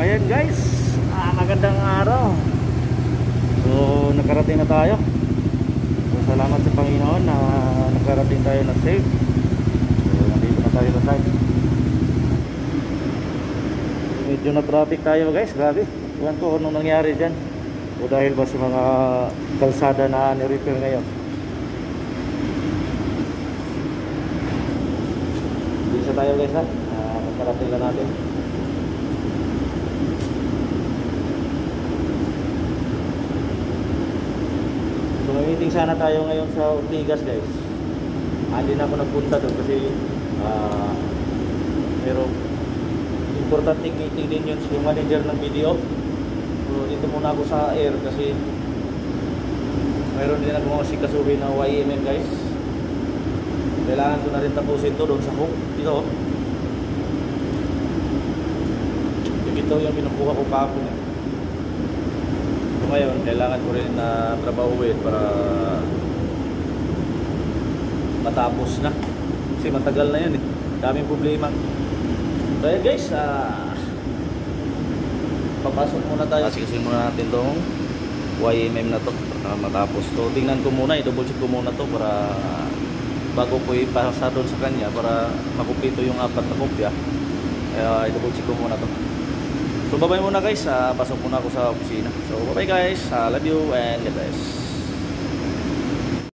Ayan guys, magandang araw. So nakarating na tayo. So, salamat sa Panginoon na nakarating tayo na safe. So nandito na tayo sa site. Medyo na traffic tayo guys, grabe. Iwan ko anong nangyari dyan. O dahil ba sa mga kalsada na ni-repair ngayon. Bisa tayo guys ha. Nakarating na natin. So may meeting sana tayo ngayon sa Ortigas guys. Hindi na ako nagpunta doon kasi pero importante meeting din yun yung manager ng video. So dito muna ako sa air kasi mayroon din ako mga sikasuhin na YMM guys. Kailangan ko na rin tapusin to doon sa hook. Dito ito yung pinukuha ko kahapon eh. So ngayon kailangan ko rin na trabahuin para matapos na kasi matagal na yan eh, daming problema. So ayan guys, papasok muna tayo. Asikasin muna natin tong YMM na to para matapos to. Tingnan ko muna, i-double check ko muna to para bago ko ipasa doon sa kanya para makumpleto yung 4 na kopya. I-double check ko muna to. So bye bye muna guys, pasok muna ako sa opisina. So bye bye guys, love you and God bless.